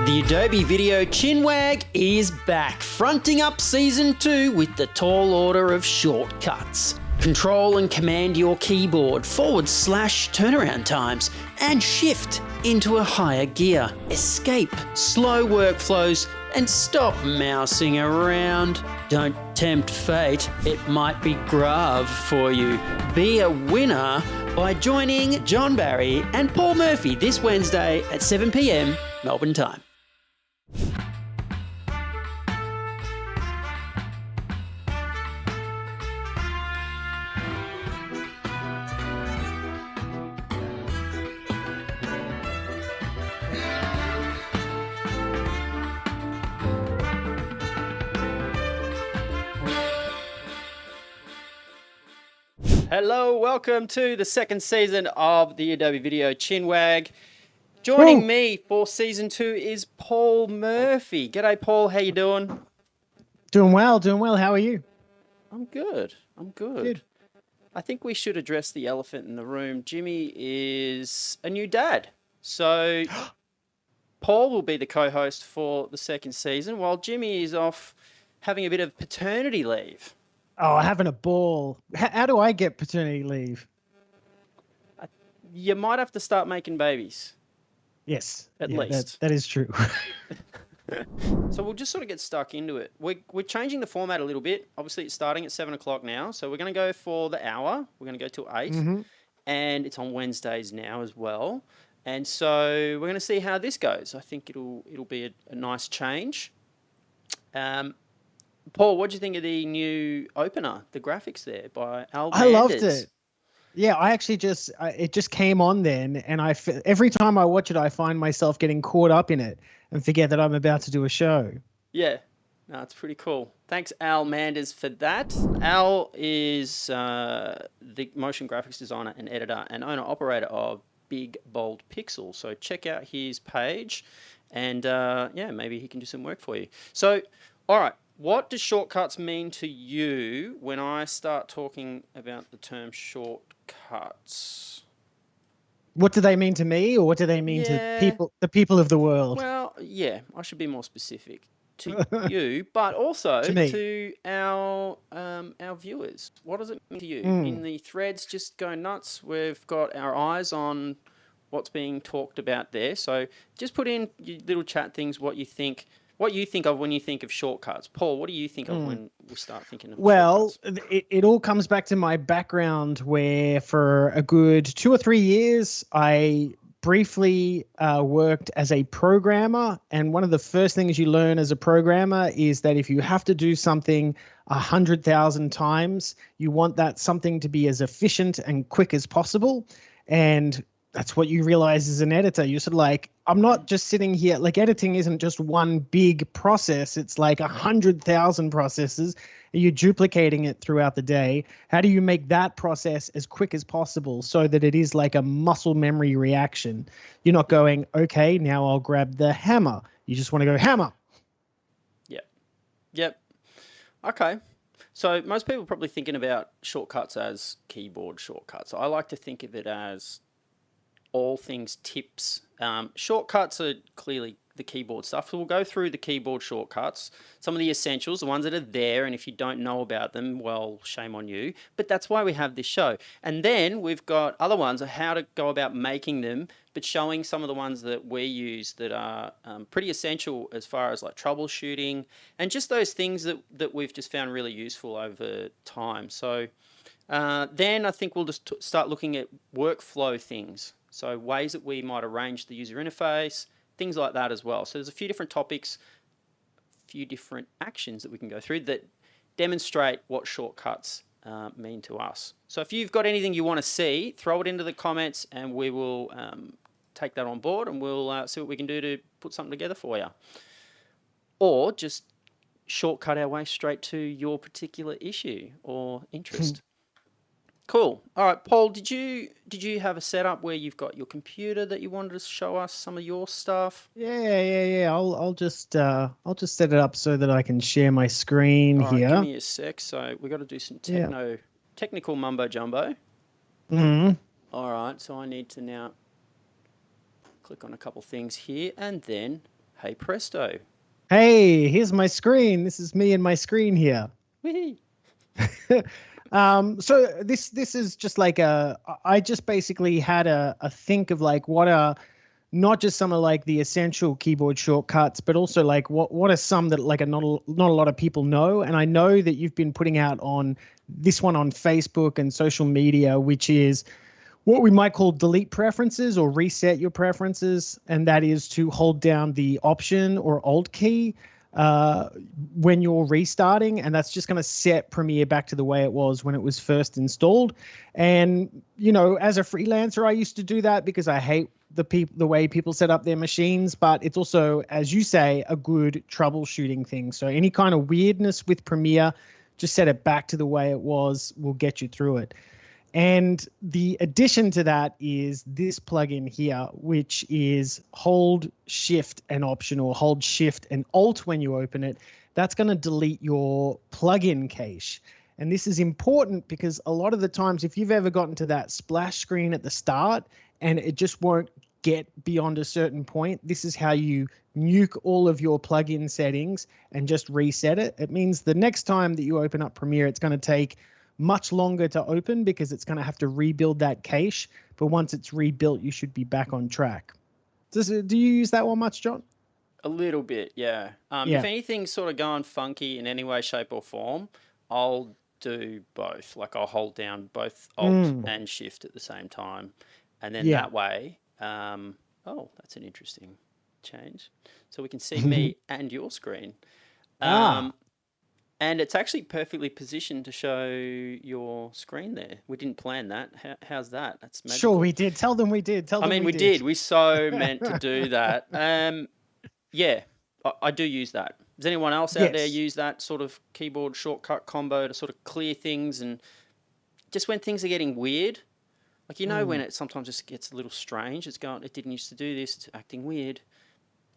The Adobe Video CHiNWAG is back, fronting up Season 2 with the tall order of shortcuts. Control and command your keyboard, / turnaround times, and shift into a higher gear. Escape slow workflows and stop mousing around. Don't tempt fate, it might be grave for you. Be a winner by joining Jon Barrie and Paul Murphy this Wednesday at 7 p.m. Melbourne time. Hello, welcome to the second season of the Adobe Video CHiNWAG. Joining me for Season 2 is Paul Murphy. G'day, Paul. How you doing? Doing well. How are you? I'm good. Good. I think we should address the elephant in the room. Jimmy is a new dad. So Paul will be the co-host for the second season while Jimmy is off having a bit of paternity leave. Oh, having a ball. How do I get paternity leave? You might have to start making babies. Yes. At least. That is true. So we'll just sort of get stuck into it. We're changing the format a little bit. Obviously, it's starting at 7 o'clock now. So we're going to go for the hour. We're going to go till 8. Mm-hmm. And it's on Wednesdays now as well. And so we're going to see how this goes. I think it'll be a nice change. Paul, what do you think of the new opener, the graphics there by Manders? I loved it. Yeah, I actually it just came on then, and every time I watch it, I find myself getting caught up in it and forget that I'm about to do a show. Yeah, no, it's pretty cool. Thanks, Manders, for that. Al is the motion graphics designer and editor and owner-operator of Big Bold Pixel. So check out his page, and maybe he can do some work for you. So, all right. What do shortcuts mean to you when I start talking about the term shortcuts? What do they mean to me, or what do they mean to the people of the world? Well, yeah, I should be more specific to you, but also to our viewers. What does it mean to you? In the threads, just go nuts. We've got our eyes on what's being talked about there. So just put in your little chat things, what you think of when you think of shortcuts. Paul, what do you think of when we start thinking of shortcuts? Well, it all comes back to my background, where for a good 2 or 3 years, I briefly worked as a programmer. And one of the first things you learn as a programmer is that if you have to do something 100,000 times, you want that something to be as efficient and quick as possible. And that's what you realize as an editor. You're sort of like, I'm not just sitting here, like editing isn't just one big process. It's like 100,000 processes. You're duplicating it throughout the day. How do you make that process as quick as possible so that it is like a muscle memory reaction? You're not going, okay, now I'll grab the hammer. You just want to go hammer. Yep. Okay. So most people are probably thinking about shortcuts as keyboard shortcuts. I like to think of it as all things tips. Shortcuts are clearly the keyboard stuff. So we'll go through the keyboard shortcuts, some of the essentials, the ones that are there, and if you don't know about them, well, shame on you. But that's why we have this show. And then we've got other ones of how to go about making them, but showing some of the ones that we use that are pretty essential as far as like troubleshooting and just those things that we've just found really useful over time. So then I think we'll just start looking at workflow things. So ways that we might arrange the user interface, things like that as well. So there's a few different topics, a few different actions that we can go through that demonstrate what shortcuts mean to us. So if you've got anything you want to see, throw it into the comments and we will take that on board and we'll see what we can do to put something together for you. Or just shortcut our way straight to your particular issue or interest. Cool. All right, Paul, did you have a setup where you've got your computer that you wanted to show us some of your stuff? Yeah. I'll just set it up so that I can share my screen here. Give me a sec. So we got to do some technical mumbo jumbo. All right, so I need to now click on a couple things here and then Hey presto. Hey, here's my screen. This is me and my screen here. Whee! So this is just like I just basically had a think of like what are not just some of like the essential keyboard shortcuts, but also like what are some that like not a lot of people know. And I know that you've been putting out on this one on Facebook and social media, which is what we might call delete preferences or reset your preferences. And that is to hold down the Option or Alt key uh, when you're restarting. And that's just going to set Premiere back to the way it was when it was first installed. And, you know, as a freelancer, I used to do that because I hate the way people set up their machines, but it's also, as you say, a good troubleshooting thing. So any kind of weirdness with Premiere, just set it back to the way it was, will get you through it. And the addition to that is this plugin here, which is hold Shift and Option or hold Shift and Alt when you open it. That's going to delete your plugin cache. And this is important because a lot of the times, if you've ever gotten to that splash screen at the start and it just won't get beyond a certain point, this is how you nuke all of your plugin settings and just reset it. It means the next time that you open up Premiere, it's going to take much longer to open because it's going to have to rebuild that cache. But once it's rebuilt, you should be back on track. Do you use that one much, John? A little bit, yeah. Yeah. If anything's sort of going funky in any way, shape, or form, I'll do both. Like I'll hold down both Alt and Shift at the same time, and then that way, oh, that's an interesting change. So we can see me and your screen. And it's actually perfectly positioned to show your screen there. We didn't plan that. How's that? That's magical. Sure, we did. Tell them we did. I mean, we did. We so meant to do that. Yeah, I do use that. Does anyone else out there use that sort of keyboard shortcut combo to sort of clear things and just when things are getting weird? Like, you know, when it sometimes just gets a little strange, it didn't used to do this, it's acting weird.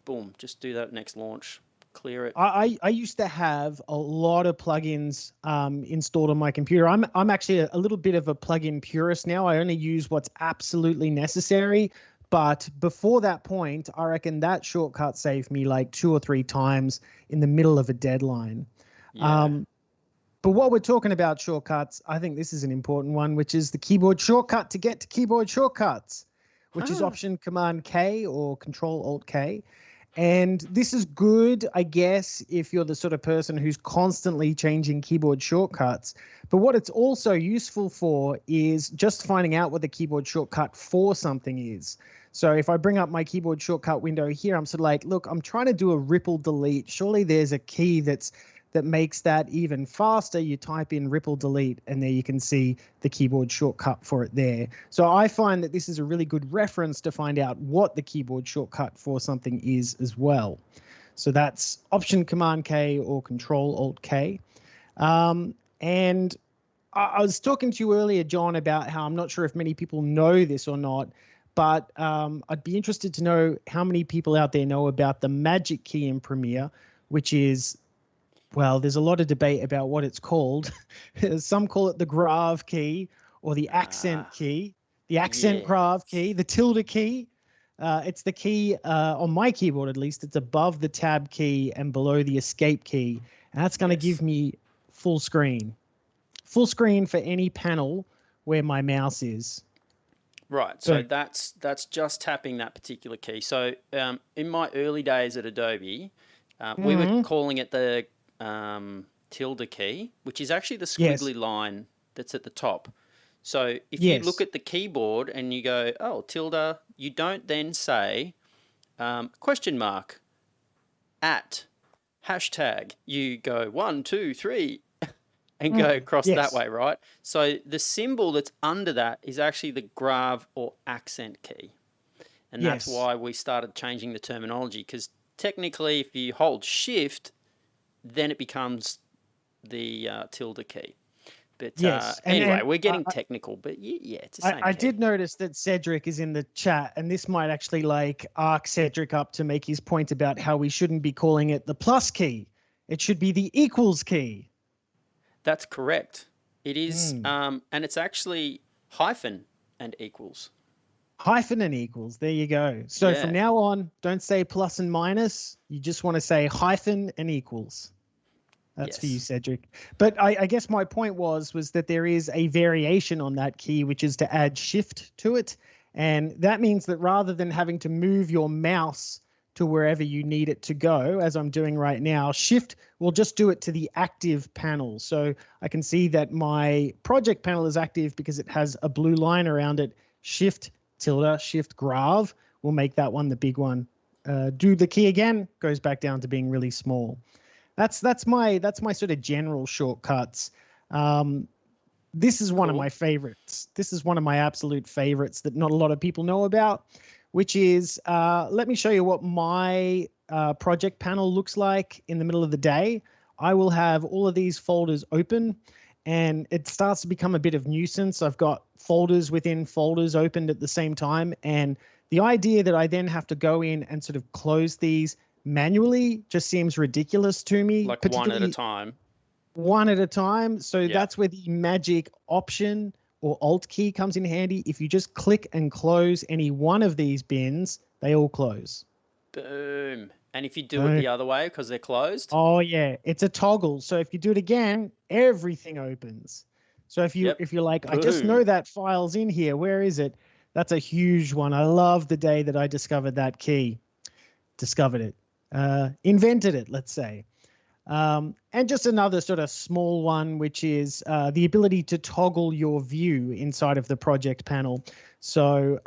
Boom, just do that next launch. Clear it. I used to have a lot of plugins installed on my computer. I'm actually a little bit of a plugin purist now. I only use what's absolutely necessary. But before that point, I reckon that shortcut saved me like 2 or 3 times in the middle of a deadline. Yeah. But what we're talking about shortcuts, I think this is an important one, which is the keyboard shortcut to get to keyboard shortcuts, which is Option Command K or Control Alt K. And this is good, I guess, if you're the sort of person who's constantly changing keyboard shortcuts. But what it's also useful for is just finding out what the keyboard shortcut for something is. So if I bring up my keyboard shortcut window here, I'm sort of like, look, I'm trying to do a ripple delete. Surely there's a key that makes that even faster. You type in ripple delete and there you can see the keyboard shortcut for it there. So I find that this is a really good reference to find out what the keyboard shortcut for something is as well. So that's Option Command K or Control Alt K. And I was talking to you earlier, John, about how I'm not sure if many people know this or not, but I'd be interested to know how many people out there know about the magic key in Premiere, which is, well, there's a lot of debate about what it's called. Some call it the grave key or the accent key, the accent grave key, the tilde key. It's the key on my keyboard, at least. It's above the tab key and below the escape key. And that's going to give me full screen for any panel where my mouse is. Right. So that's just tapping that particular key. So in my early days at Adobe, we were calling it the tilde key, which is actually the squiggly line that's at the top. So if you look at the keyboard and you go, oh, tilde, you don't then say question mark at hashtag. You go 1, 2, 3 and go across that way, right? So the symbol that's under that is actually the grave or accent key. And that's why we started changing the terminology, because technically if you hold Shift, then it becomes the tilde key. But anyway, we're getting technical, but yeah, it's the same I key. did notice that Cedric is in the chat, and this might actually like arc Cedric up to make his point about how we shouldn't be calling it the plus key. It should be the equals key. That's correct. It is, and it's actually hyphen and equals. Hyphen and equals. There you go. So from Yeah. now on, don't say plus and minus. You just want to say hyphen and equals. That's for you, Yes. Cedric. But I guess my point was that there is a variation on that key, which is to add shift to it. And that means that rather than having to move your mouse to wherever you need it to go, as I'm doing right now, shift will just do it to the active panel. So I can see that my project panel is active because it has a blue line around it. Shift tilde, shift grav will make that one the big one. Do the key again, goes back down to being really small. That's my sort of general shortcuts. This is one of Cool. my favorites. This is one of my absolute favorites that not a lot of people know about, which is let me show you what my project panel looks like in the middle of the day. I will have all of these folders open, and it starts to become a bit of nuisance. I've got folders within folders opened at the same time, and the idea that I then have to go in and sort of close these manually just seems ridiculous to me. Like one at a Particularly time. one at a time. So Yeah. that's where the magic option or alt key comes in handy. If you just click and close any one of these bins, they all close. Boom. And if you do it the other way because they're closed? Oh yeah, it's a toggle. So if you do it again, everything opens. So if you're like, I just know that file's in here, where is it? That's a huge one. I love the day that I discovered that key. Discovered it. Invented it, let's say. And just another sort of small one, which is the ability to toggle your view inside of the project panel. So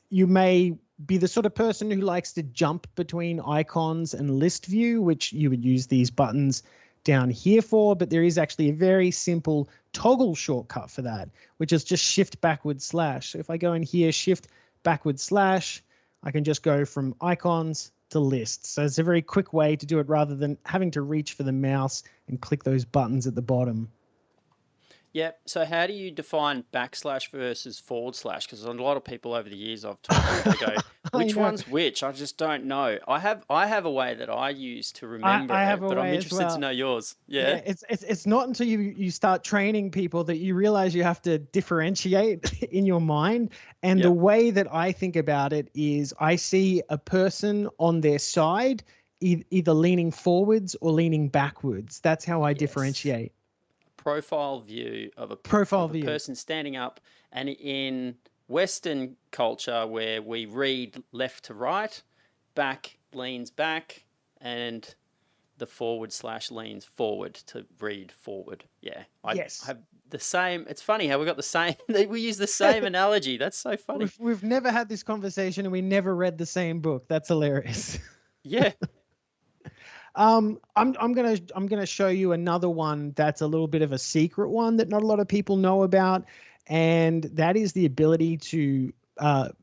you may be the sort of person who likes to jump between icons and list view, which you would use these buttons down here for, but there is actually a very simple toggle shortcut for that, which is just shift backward slash. So if I go in here, shift backward slash, I can just go from icons to lists. So it's a very quick way to do it rather than having to reach for the mouse and click those buttons at the bottom. Yep. So how do you define backslash versus forward slash? Because a lot of people over the years I've talked to, they go, which one's which? I just don't know. I have a way that I use to remember it, but I'm interested to know yours. Yeah. It's not until you start training people that you realize you have to differentiate in your mind. And the way that I think about it is I see a person on their side, either leaning forwards or leaning backwards. That's how I differentiate. Profile view of a person standing up, and in Western culture where we read left to right, back leans back, and the forward slash leans forward to read forward. Yeah, I have the same. It's funny how we got the same. We use the same analogy. That's so funny. We've never had this conversation, and we never read the same book. That's hilarious. Yeah. I'm gonna show you another one that's a little bit of a secret one that not a lot of people know about, and that is the ability to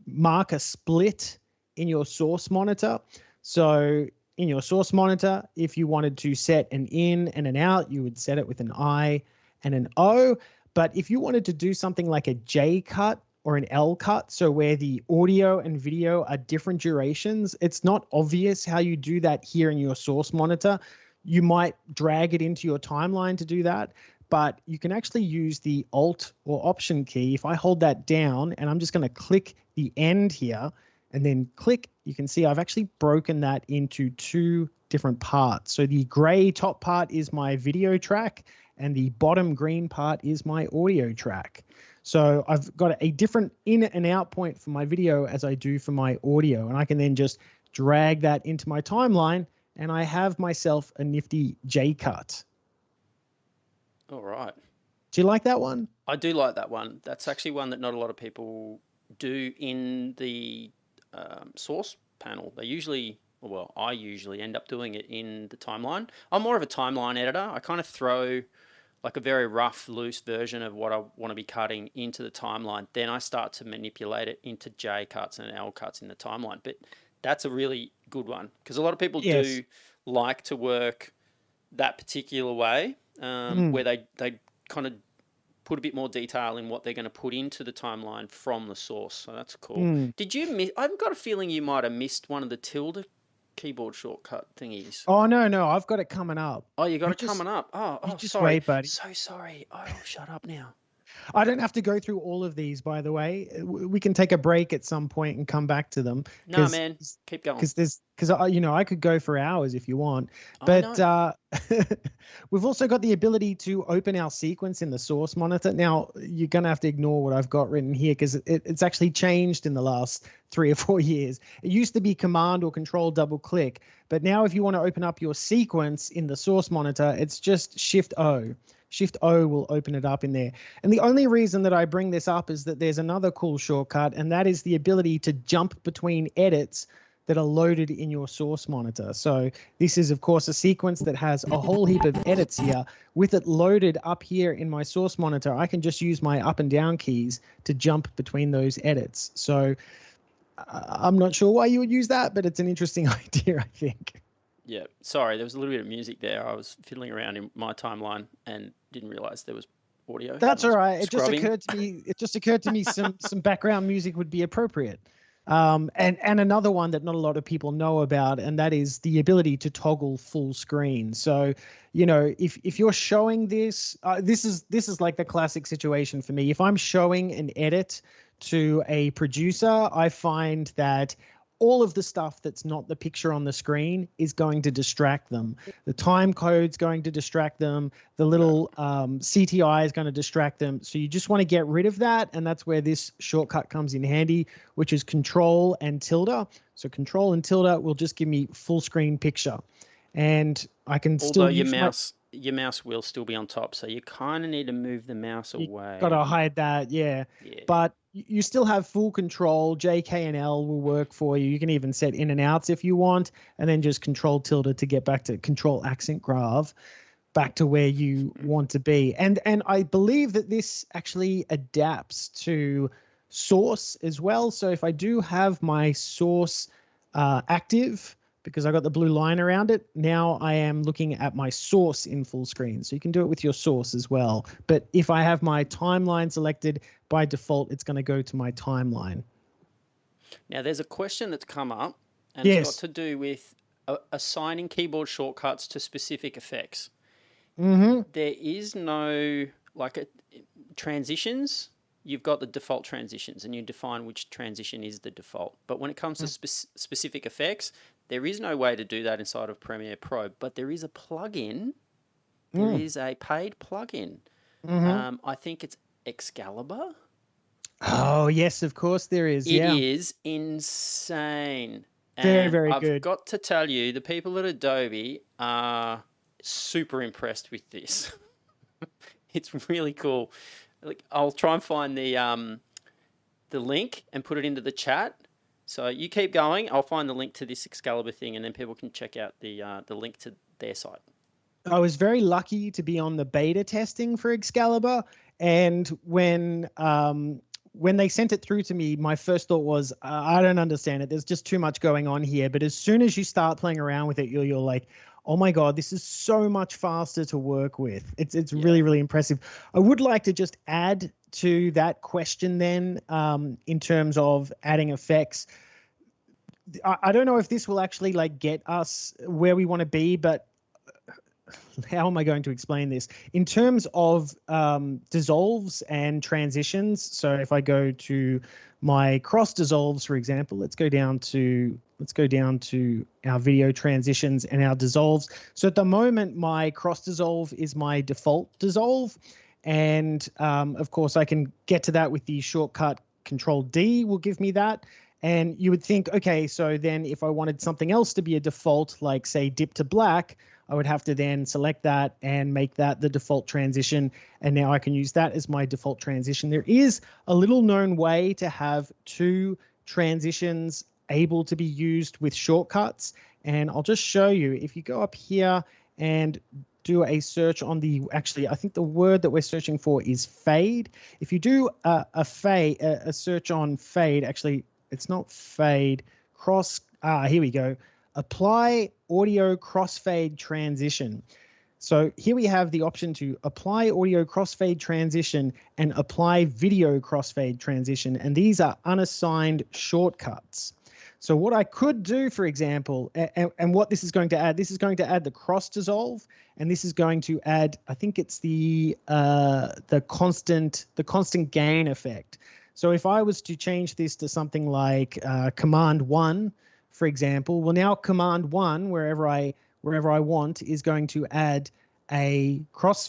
mark a split in your source monitor. So in your source monitor, if you wanted to set an in and an out, you would set it with an I and an O. But if you wanted to do something like a J cut or an L cut, so where the audio and video are different durations, it's not obvious how you do that here in your source monitor. You might drag it into your timeline to do that, but you can actually use the Alt or Option key. If I hold that down and I'm just going to click the end here and then click, you can see I've actually broken that into two different parts. So the gray top part is my video track and the bottom green part is my audio track. So I've got a different in and out point for my video as I do for my audio. And I can then just drag that into my timeline and I have myself a nifty J cut. All right. Do you like that one? I do like that one. That's actually one that not a lot of people do in the source panel. I usually end up doing it in the timeline. I'm more of a timeline editor. I kind of throw like a very rough, loose version of what I want to be cutting into the timeline. Then I start to manipulate it into J cuts and L cuts in the timeline. But that's a really good one because a lot of people do like to work that particular way where they kind of put a bit more detail in what they're going to put into the timeline from the source. So that's cool. Did you miss? I've got a feeling you might have missed one of the tilde keyboard shortcut thingies. Oh, no, I've got it coming up. Oh, you got it coming up. Oh, just sorry. wait, buddy. So sorry. Oh, shut up now. I don't have to go through all of these, by the way. We can take a break at some point and come back to them. Nah, man, keep going. Because I could go for hours if you want. I But know. we've also got the ability to open our sequence in the source monitor. Now, you're going to have to ignore what I've got written here because it's actually changed in the last 3 or 4 years. It used to be Command or Control double click, but now if you want to open up your sequence in the source monitor, it's just Shift O. Shift O will open it up in there. And the only reason that I bring this up is that there's another cool shortcut, and that is the ability to jump between edits that are loaded in your source monitor. So this is, of course, a sequence that has a whole heap of edits here. With it loaded up here in my source monitor, I can just use my up and down keys to jump between those edits. So I'm not sure why you would use that, but it's an interesting idea, I think. Yeah, sorry, there was a little bit of music there. I was fiddling around in my timeline and didn't realize there was audio. That's all right. Scrubbing. It just occurred to me some background music would be appropriate. And another one that not a lot of people know about, and that is the ability to toggle full screen. So, if you're showing this, this is like the classic situation for me. If I'm showing an edit to a producer, I find that all of the stuff that's not the picture on the screen is going to distract them. The time code's going to distract them. The little CTI is going to distract them. So you just want to get rid of that. And that's where this shortcut comes in handy, which is Control and tilde. So Control and tilde will just give me full screen picture. And I can still use your mouse will still be on top. So you kind of need to move the mouse away. Got to hide that, yeah. But you still have full control. J, K, and L will work for you. You can even set in and outs if you want, and then just Control tilde to get back to Control accent grave, back to where you want to be. And I believe that this actually adapts to source as well. So if I do have my source active, because I got the blue line around it, now I am looking at my source in full screen. So you can do it with your source as well. But if I have my timeline selected, by default, it's going to go to my timeline. Now, there's a question that's come up, and it's got to do with assigning keyboard shortcuts to specific effects. Mm-hmm. There is no, transitions. You've got the default transitions, and you define which transition is the default. But when it comes to specific effects, there is no way to do that inside of Premiere Pro, but there is a plugin. There is a paid plugin. Mm-hmm. I think it's Excalibur. Oh, yes, of course there is. It is insane. Very, very good. I've got to tell you, the people at Adobe are super impressed with this. It's really cool. I'll try and find the link and put it into the chat. So you keep going. I'll find the link to this Excalibur thing, and then people can check out the link to their site. I was very lucky to be on the beta testing for Excalibur, and when they sent it through to me, my first thought was, I don't understand it. There's just too much going on here. But as soon as you start playing around with it, you're like, oh my God, this is so much faster to work with. It's really, really impressive. I would like to just add to that question then, in terms of adding effects. I don't know if this will actually get us where we want to be, but how am I going to explain this? In terms of dissolves and transitions, so if I go to my cross dissolves, for example, let's go down to our video transitions and our dissolves. So at the moment, my cross dissolve is my default dissolve. And of course, I can get to that with the shortcut Control D will give me that. And you would think, okay, so then if I wanted something else to be a default, like say dip to black, I would have to then select that and make that the default transition. And now I can use that as my default transition. There is a little known way to have two transitions able to be used with shortcuts. And I'll just show you. If you go up here and do a search on actually, I think the word that we're searching for is fade. If you do a search on fade, actually, it's not fade, here we go. Apply audio crossfade transition. So here we have the option to apply audio crossfade transition and apply video crossfade transition. And these are unassigned shortcuts. So what I could do, for example, and what this is going to add, this is going to add the cross dissolve, and this is going to add, I think it's the constant gain effect. So if I was to change this to something like Command 1, for example, well, now Command 1, wherever I want, is going to add a cross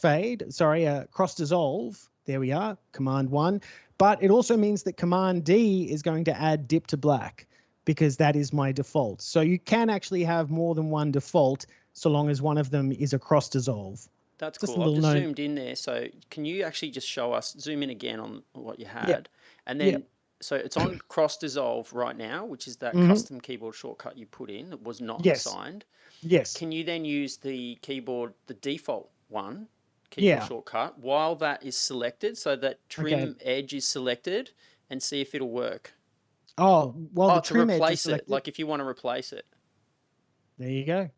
dissolve. There we are, Command 1. But it also means that Command D is going to add dip to black, because that is my default. So you can actually have more than one default so long as one of them is a cross dissolve. That's cool. I've just zoomed in there. So can you actually just zoom in again on what you had? Yep. And then, so it's on cross dissolve right now, which is that custom keyboard shortcut you put in that was not assigned. Yes. Can you then use the default one, keyboard shortcut, while that is selected, so that trim edge is selected, and see if it'll work? Oh, well, the trim edge is replace it, selected. like if you want to replace it. There you go.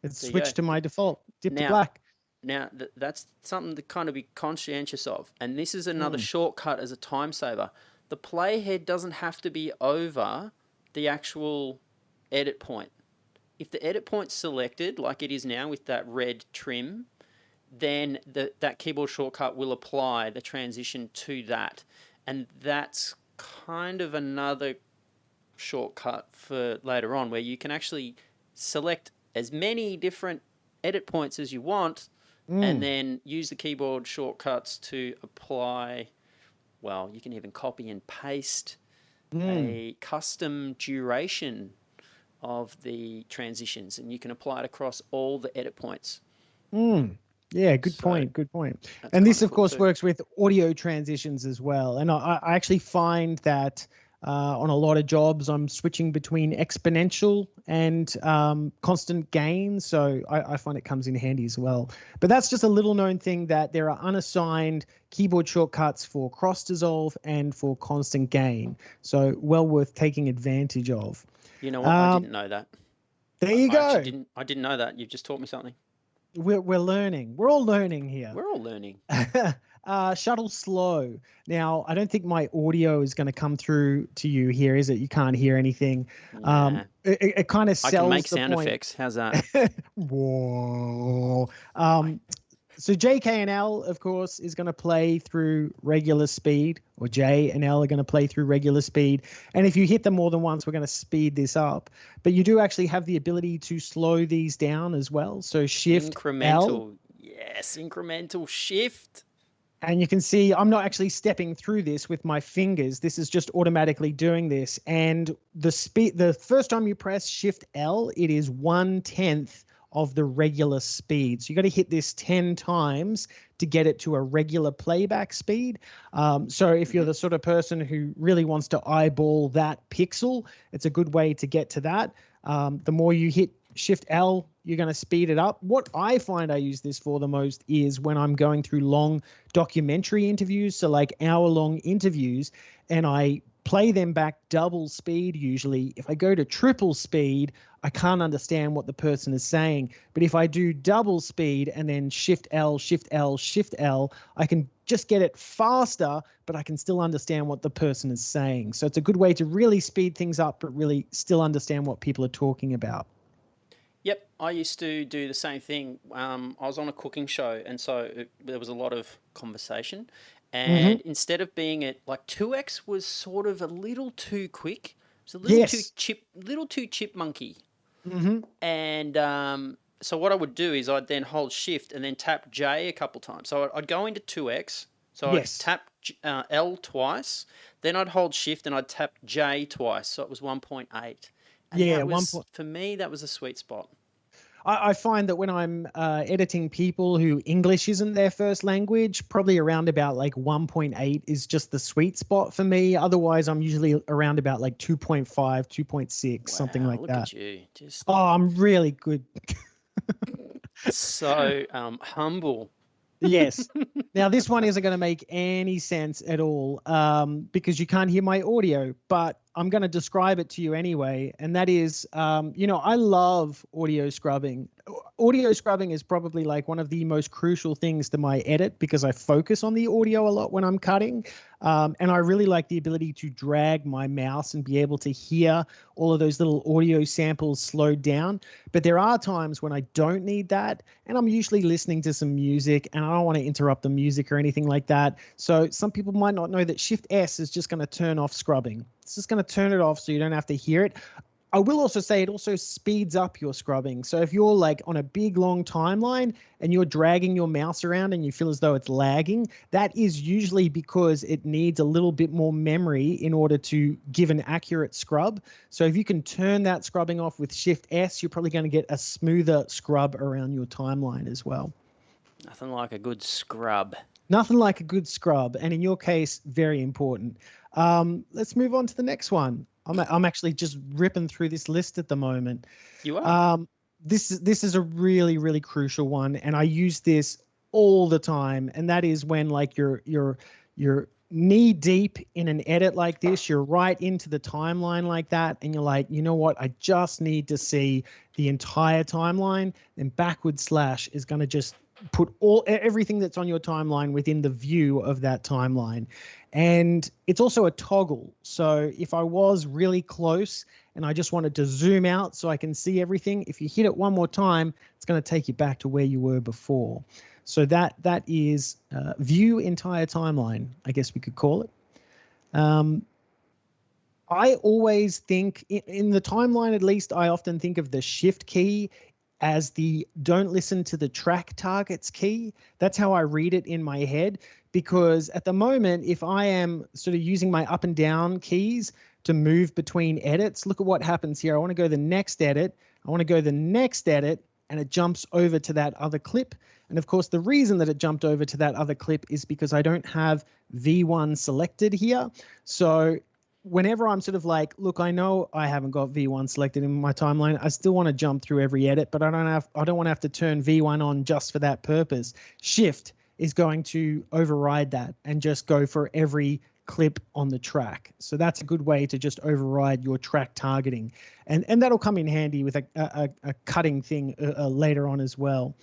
It's switched to my default, dip to black. Now, that's something to kind of be conscientious of. And this is another shortcut as a time saver. The playhead doesn't have to be over the actual edit point. If the edit point's selected, like it is now with that red trim, then that keyboard shortcut will apply the transition to that. And that's kind of another shortcut for later on, where you can actually select as many different edit points as you want, and then use the keyboard shortcuts to apply, well, you can even copy and paste a custom duration of the transitions, and you can apply it across all the edit points. Yeah, good point. And this, of course, works with audio transitions as well. And I actually find that on a lot of jobs, I'm switching between exponential and constant gain. So I find it comes in handy as well. But that's just a little known thing, that there are unassigned keyboard shortcuts for cross dissolve and for constant gain. So well worth taking advantage of. You know what? I didn't know that. There you go. I didn't know that. You've just taught me something. We're learning. We're all learning here. We're all learning. Shuttle slow. Now, I don't think my audio is going to come through to you here, is it? You can't hear anything. Nah. It kind of sells the point. I can make sound effects. How's that? Whoa. So JK and L, of course, is going to play through regular speed, or J and L are going to play through regular speed. And if you hit them more than once, we're going to speed this up. But you do actually have the ability to slow these down as well. So shift incremental. L. Yes, incremental shift. And you can see I'm not actually stepping through this with my fingers. This is just automatically doing this. And the first time you press Shift L, it is 1/10 of the regular speed. So you got to hit this 10 times to get it to a regular playback speed. So if you're the sort of person who really wants to eyeball that pixel, it's a good way to get to that. The more you hit Shift L, you're going to speed it up. What I find I use this for the most is when I'm going through long documentary interviews, so like hour-long interviews, and I play them back double speed usually. If I go to triple speed, I can't understand what the person is saying. But if I do double speed and then Shift L, Shift L, Shift L, I can just get it faster, but I can still understand what the person is saying. So it's a good way to really speed things up, but really still understand what people are talking about. Yep, I used to do the same thing. I was on a cooking show, and so there was a lot of conversation. And instead of being at like 2x was sort of a little too quick. It was a little too chipmunky. And so what I would do is I'd then hold Shift and then tap J a couple times. So I'd go into 2x. So I'd tap L twice. Then I'd hold Shift and I'd tap J twice. So it was 1.8. And for me, that was a sweet spot. I find that when I'm editing people who English isn't their first language, probably around about like 1.8 is just the sweet spot for me. Otherwise, I'm usually around about like 2.5, 2.6, something like look that. At you. I'm really good. So humble. Yes. Now, this one isn't going to make any sense at all because you can't hear my audio, but I'm going to describe it to you anyway. And that is, I love audio scrubbing. audio scrubbing is probably like one of the most crucial things to my edit because I focus on the audio a lot when I'm cutting. And I really like the ability to drag my mouse and be able to hear all of those little audio samples slowed down. But there are times when I don't need that. And I'm usually listening to some music and I don't want to interrupt the music or anything like that. So some people might not know that Shift S is just going to turn off scrubbing. It's just going to turn it off so you don't have to hear it. I will also say it also speeds up your scrubbing. So if you're like on a big long timeline and you're dragging your mouse around and you feel as though it's lagging, that is usually because it needs a little bit more memory in order to give an accurate scrub. So if you can turn that scrubbing off with Shift S, you're probably going to get a smoother scrub around your timeline as well. Nothing like a good scrub. Nothing like a good scrub. And in your case, very important. Let's move on to the next one. I'm actually just ripping through this list at the moment. You are. This is a really, really crucial one, and I use this all the time. And that is when like you're knee deep in an edit like this, you're right into the timeline like that, and you're like, you know what? I just need to see the entire timeline. Then backward slash is going to just put everything that's on your timeline within the view of that timeline. And it's also a toggle. So if I was really close and I just wanted to zoom out so I can see everything, if you hit it one more time, it's going to take you back to where you were before. So that is view entire timeline, I guess we could call it. I always think in the timeline, at least, I often think of the shift key as the don't listen to the track targets key. That's how I read it in my head, because at the moment, if I am sort of using my up and down keys to move between edits, look at what happens here. I want to go the next edit. I want to go the next edit, and it jumps over to that other clip. And of course, the reason that it jumped over to that other clip is because I don't have V1 selected here. So whenever I'm sort of like, look, I know I haven't got V1 selected in my timeline, I still want to jump through every edit, but I don't want to have to turn V1 on just for that purpose. Shift is going to override that and just go for every clip on the track. So that's a good way to just override your track targeting. And that'll come in handy with a cutting thing later on as well.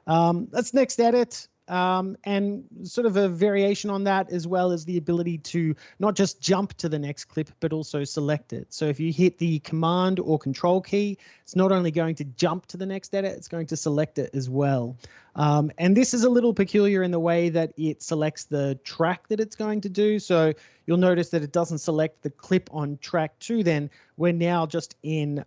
Let's next edit. And sort of a variation on that, as well as the ability to not just jump to the next clip, but also select it. So if you hit the Command or Control key, it's not only going to jump to the next edit, it's going to select it as well. And this is a little peculiar in the way that it selects the track that it's going to do. So you'll notice that it doesn't select the clip on track 2 then. We're now just in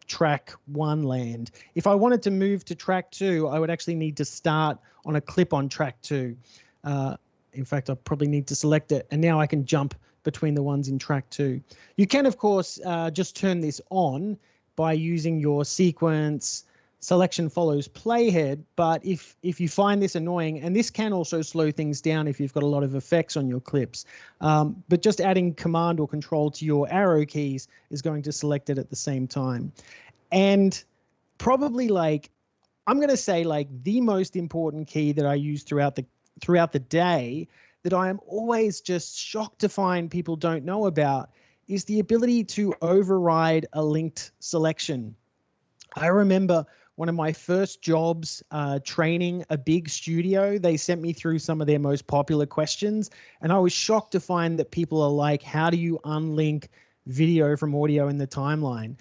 track 1 land. If I wanted to move to track 2, I would actually need to start on a clip on track 2. In fact, I probably need to select it, and now I can jump between the ones in track 2. You can, of course, just turn this on by using your sequence selection follows playhead, but if you find this annoying, and this can also slow things down if you've got a lot of effects on your clips, but just adding Command or Control to your arrow keys is going to select it at the same time. And probably like, I'm going to say like the most important key that I use throughout the day that I am always just shocked to find people don't know about is the ability to override a linked selection. I remember one of my first jobs training a big studio. They sent me through some of their most popular questions, and I was shocked to find that people are like, how do you unlink video from audio in the timeline?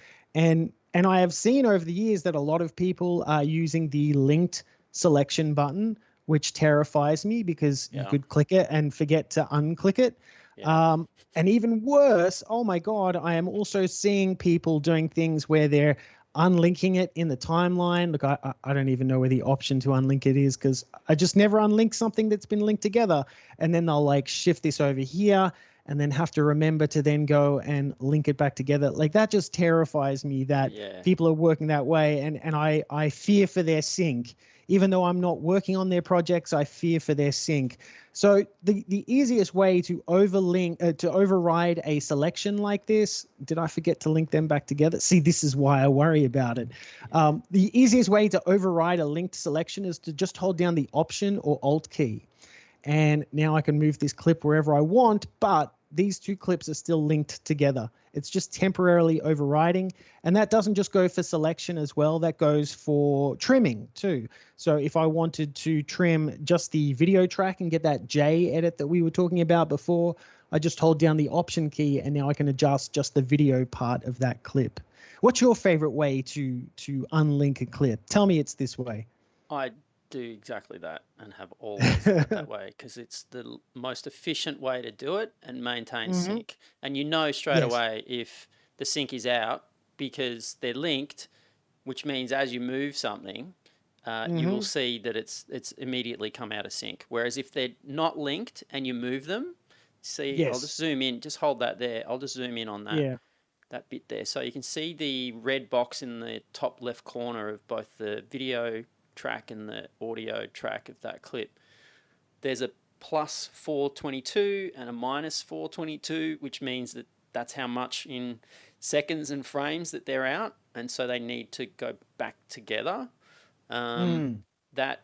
And I have seen over the years that a lot of people are using the linked selection button, which terrifies me because you could click it and forget to unclick it. Yeah. And even worse, oh my God, I am also seeing people doing things where they're unlinking it in the timeline. Look, I don't even know where the option to unlink it is, because I just never unlink something that's been linked together. And then they'll like shift this over here and then have to remember to then go and link it back together. Like that just terrifies me that people are working that way. And I fear for their sync. Even though I'm not working on their projects, I fear for their sync. So the easiest way to override a selection like this, did I forget to link them back together? See, this is why I worry about it. The easiest way to override a linked selection is to just hold down the Option or Alt key. And now I can move this clip wherever I want, but these two clips are still linked together. It's just temporarily overriding. And that doesn't just go for selection as well. That goes for trimming too. So if I wanted to trim just the video track and get that J edit that we were talking about before, I just hold down the Option key and now I can adjust just the video part of that clip. What's your favorite way to unlink a clip? Tell me it's this way. I do exactly that and have always done it that way because it's the most efficient way to do it and maintain sync. And you know straight away if the sync is out because they're linked, which means as you move something, you will see that it's immediately come out of sync. Whereas if they're not linked and you move them, see, I'll just zoom in, just hold that there. I'll just zoom in on that. That bit there. So you can see the red box in the top left corner of both the video track and the audio track of that clip. There's a plus 422 and a minus 422, which means that that's how much in seconds and frames that they're out, and so they need to go back together. That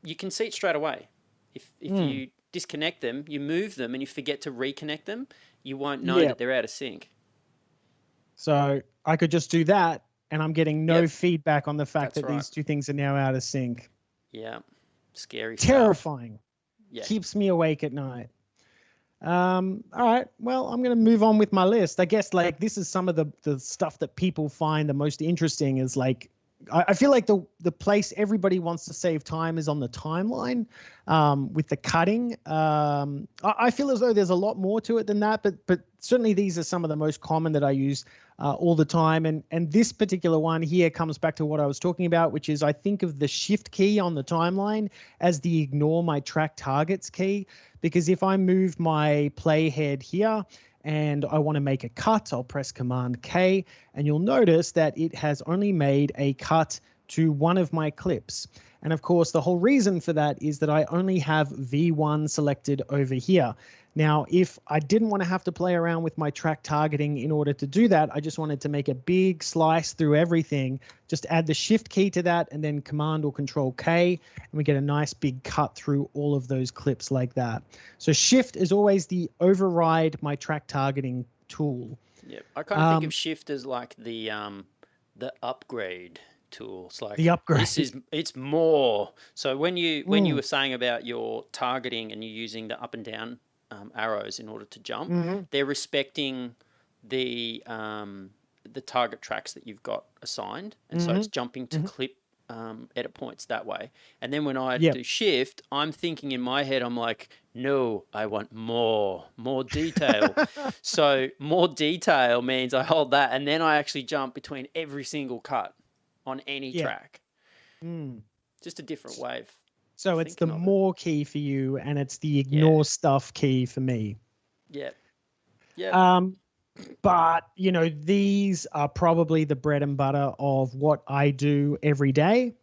you can see it straight away. If you disconnect them, you move them, and you forget to reconnect them, you won't know that they're out of sync. So I could just do that, and I'm getting no feedback on the fact that these two things are now out of sync. Yeah, scary. Terrifying. Stuff. Yeah. Keeps me awake at night. All right. Well, I'm going to move on with my list. I guess like this is some of the stuff that people find the most interesting is like, I feel like the place everybody wants to save time is on the timeline with the cutting. I feel as though there's a lot more to it than that, but certainly these are some of the most common that I use all the time. And this particular one here comes back to what I was talking about, which is I think of the shift key on the timeline as the ignore my track targets key, because if I move my playhead here, and I want to make a cut, I'll press Command K, and you'll notice that it has only made a cut to one of my clips. And of course, the whole reason for that is that I only have V1 selected over here. Now, if I didn't want to have to play around with my track targeting in order to do that, I just wanted to make a big slice through everything, just add the Shift key to that and then Command or Control K, and we get a nice big cut through all of those clips like that. So Shift is always the override my track targeting tool. Yep, I kind of think of Shift as like the upgrade tool. It's like the upgrade. It's more. So when you were saying about your targeting and you're using the up and down arrows in order to jump, they're respecting the target tracks that you've got assigned, and so it's jumping to clip edit points that way. And then when I do Shift, I'm thinking in my head, I'm like, no, I want more detail. So more detail means I hold that, and then I actually jump between every single cut on any track. Just a different way of so it's the more key for you, and it's the ignore stuff key for me. Yeah. But, you know, these are probably the bread and butter of what I do every day.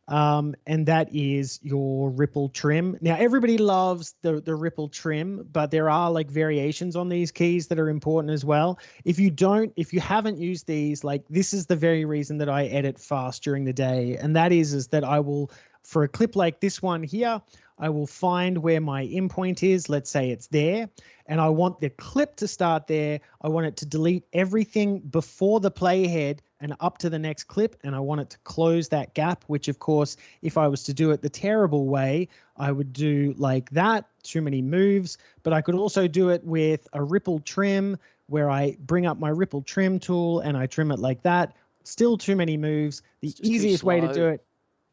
And that is your ripple trim. Now, everybody loves the ripple trim, but there are like variations on these keys that are important as well. If you haven't used these, like this is the very reason that I edit fast during the day. And that is that I will, for a clip like this one here, I will find where my in point is. Let's say it's there. And I want the clip to start there. I want it to delete everything before the playhead and up to the next clip. And I want it to close that gap, which of course, if I was to do it the terrible way, I would do like that, too many moves. But I could also do it with a ripple trim where I bring up my ripple trim tool and I trim it like that. Still too many moves. The easiest way to do it,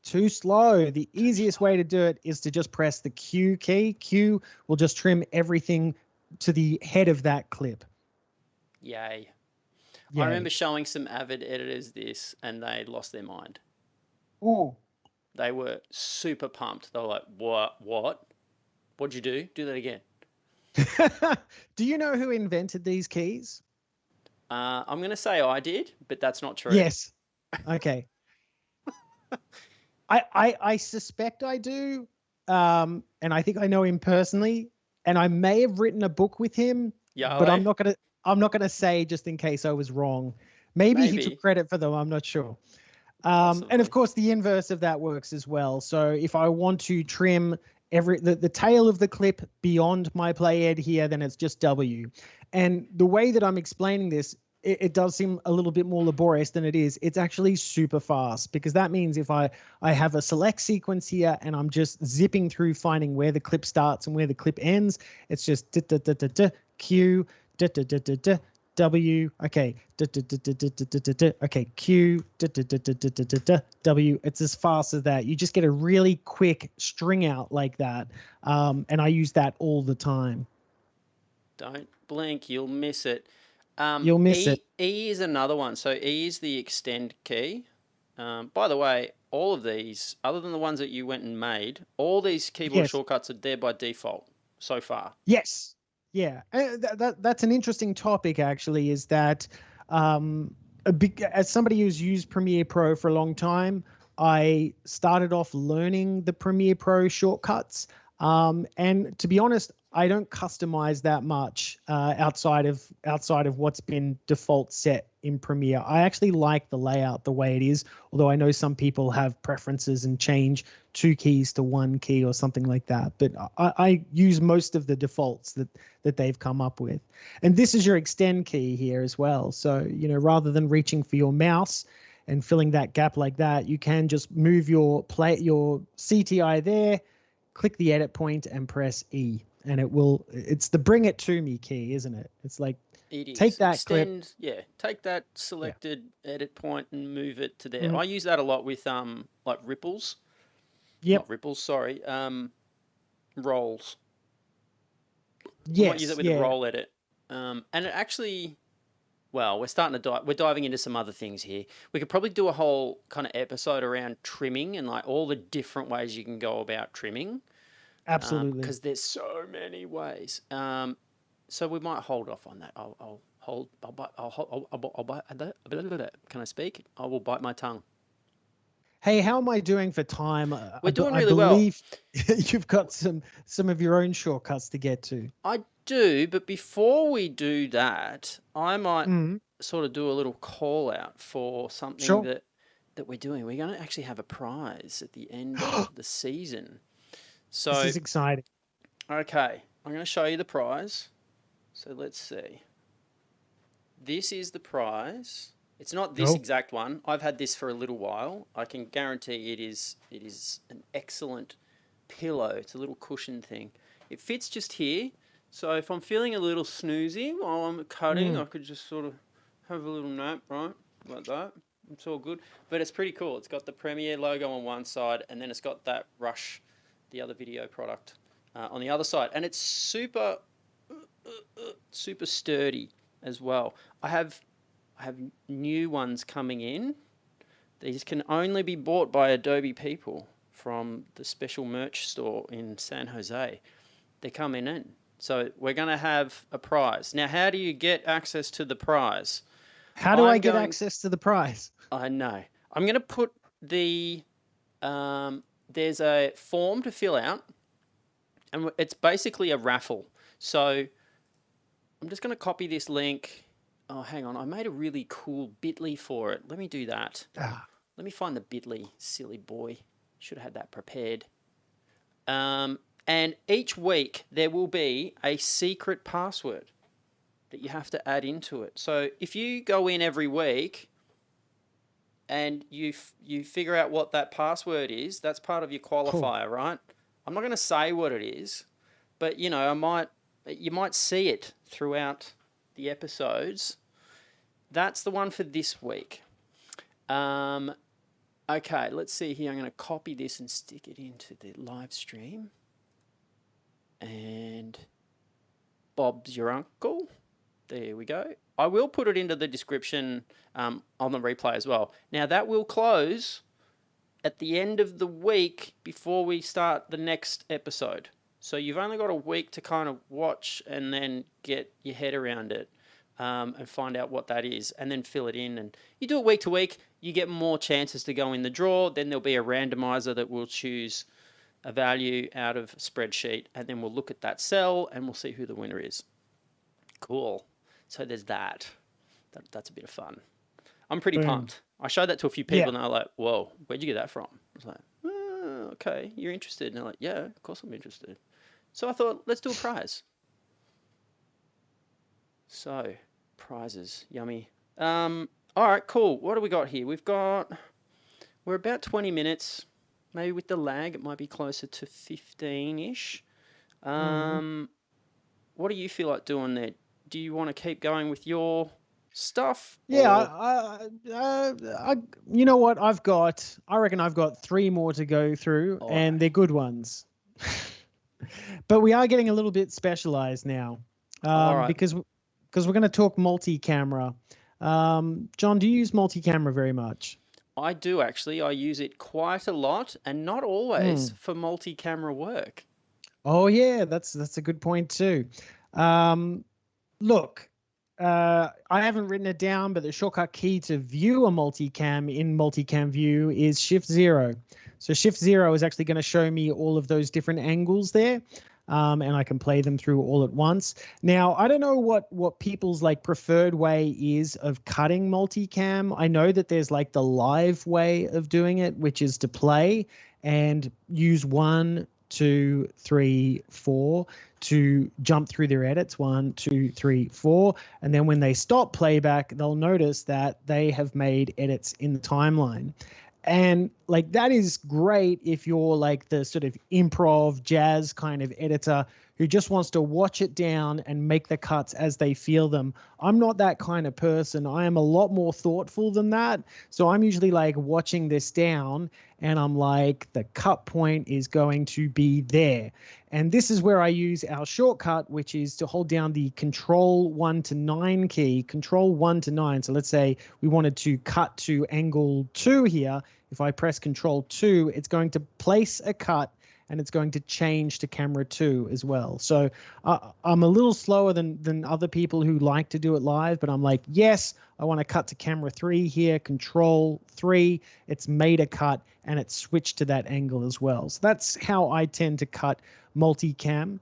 too slow. The easiest way to do it is to just press the Q key. Q will just trim everything to the head of that clip. Yay. I remember showing some avid editors this and they lost their mind. Oh. They were super pumped. They were like, what? What'd you do? Do that again. Do you know who invented these keys? I'm going to say I did, but that's not true. Yes. Okay. I suspect I do. And I think I know him personally. And I may have written a book with him. Yeah. But I'm not gonna say just in case I was wrong. Maybe he took credit for them. I'm not sure. And of course, the inverse of that works as well. So if I want to trim the tail of the clip beyond my playhead here, then it's just W. And the way that I'm explaining this, it does seem a little bit more laborious than it is. It's actually super fast, because that means if I have a select sequence here and I'm just zipping through finding where the clip starts and where the clip ends, it's just Q, W, okay, okay, Q, W. It's as fast as that. You just get a really quick string out like that. And I use that all the time. Don't blink, you'll miss it. You'll miss it. E is another one. So E is the extend key. By the way, all of these, other than the ones that you went and made, all these keyboard shortcuts are there by default so far. Yes. Yeah. That's an interesting topic, actually, is that as somebody who's used Premiere Pro for a long time, I started off learning the Premiere Pro shortcuts. And to be honest, I don't customize that much outside of what's been default set in Premiere. I actually like the layout the way it is, although I know some people have preferences and change 2 keys to 1 key or something like that. But I use most of the defaults that they've come up with. And this is your extend key here as well. So, rather than reaching for your mouse and filling that gap like that, you can just move your CTI there, click the edit point and press E. And it's the bring it to me key, isn't it? It's like, take that clip. Yeah, take that selected edit point and move it to there. Mm-hmm. I use that a lot with like ripples. Yep. Not ripples, sorry. Rolls. Yes. I might use it with a roll edit. And it actually, well, we're diving into some other things here. We could probably do a whole kind of episode around trimming and like all the different ways you can go about trimming. Absolutely. Because there's so many ways. So we might hold off on that. Can I speak? I will bite my tongue. Hey, how am I doing for time? We're doing really well. I believe you've got some of your own shortcuts to get to. I do, but before we do that, I might sort of do a little call out for something that we're doing. We're going to actually have a prize at the end of the season. So, this is exciting. Okay, I'm going to show you the prize. So let's see. This is the prize. It's not this exact one. I've had this for a little while. I can guarantee it is an excellent pillow. It's a little cushion thing. It fits just here. So if I'm feeling a little snoozy while I'm cutting, I could just sort of have a little nap, right? Like that. It's all good. But it's pretty cool. It's got the Premiere logo on one side, and then it's got that Rush, the other video product, on the other side. And it's super sturdy as well. I have new ones coming in. These can only be bought by Adobe people from the special merch store in San Jose. They're coming in. So we're going to have a prize. Now, how do you get access to the prize? How do I get access to the prize? I know. I'm going to put the... there's a form to fill out, and it's basically a raffle. So I'm just going to copy this link. Oh, hang on. I made a really cool bit.ly for it. Let me do that. Let me find the bit.ly, silly boy. Should have had that prepared. And each week there will be a secret password that you have to add into it. So if you go in every week and you figure out what that password is, that's part of your qualifier, right? I'm not going to say what it is, but you might see it throughout the episodes. That's the one for this week. Okay, let's see here. I'm going to copy this and stick it into the live stream. And Bob's your uncle. There we go. I will put it into the description on the replay as well. Now, that will close at the end of the week before we start the next episode. So you've only got a week to kind of watch and then get your head around it and find out what that is and then fill it in. And you do it week to week, you get more chances to go in the draw. Then there'll be a randomizer that will choose a value out of a spreadsheet, and then we'll look at that cell and we'll see who the winner is. Cool. So there's that. That's a bit of fun. I'm pretty pumped. I showed that to a few people and they're like, whoa, where'd you get that from? I was like, okay, you're interested. And they're like, yeah, of course I'm interested. So I thought, let's do a prize. So, prizes, yummy. All right, cool. What do we got here? We're about 20 minutes. Maybe with the lag, it might be closer to 15-ish. What do you feel like doing there? Do you want to keep going with your stuff? Yeah, you know what? I reckon I've got 3 more to go through, All and right. they're good ones. But we are getting a little bit specialized now, All right. because we're going to talk multi-camera. John, do you use multi-camera very much? I do actually. I use it quite a lot, and not always for multi-camera work. Oh yeah, that's a good point too. Look, I haven't written it down, but the shortcut key to view a multicam in multicam view is Shift 0. So Shift 0 is actually going to show me all of those different angles there, and I can play them through all at once. Now, I don't know what people's like preferred way is of cutting multicam. I know that there's like the live way of doing it, which is to play and use 1, 2, 3, 4 to jump through their edits, 1, 2, 3, 4. And then when they stop playback, they'll notice that they have made edits in the timeline. And like that is great if you're like the sort of improv jazz kind of editor who just wants to watch it down and make the cuts as they feel them. I'm not that kind of person. I am a lot more thoughtful than that. So I'm usually like watching this down and I'm like, the cut point is going to be there. And this is where I use our shortcut, which is to hold down the Control 1 to 9 key, Control 1 to 9. So let's say we wanted to cut to angle 2 here. If I press Control 2, it's going to place a cut and it's going to change to camera 2 as well. So I'm a little slower than other people who like to do it live, but I'm like, yes, I want to cut to camera 3 here, Control 3, it's made a cut and it's switched to that angle as well. So that's how I tend to cut multicam.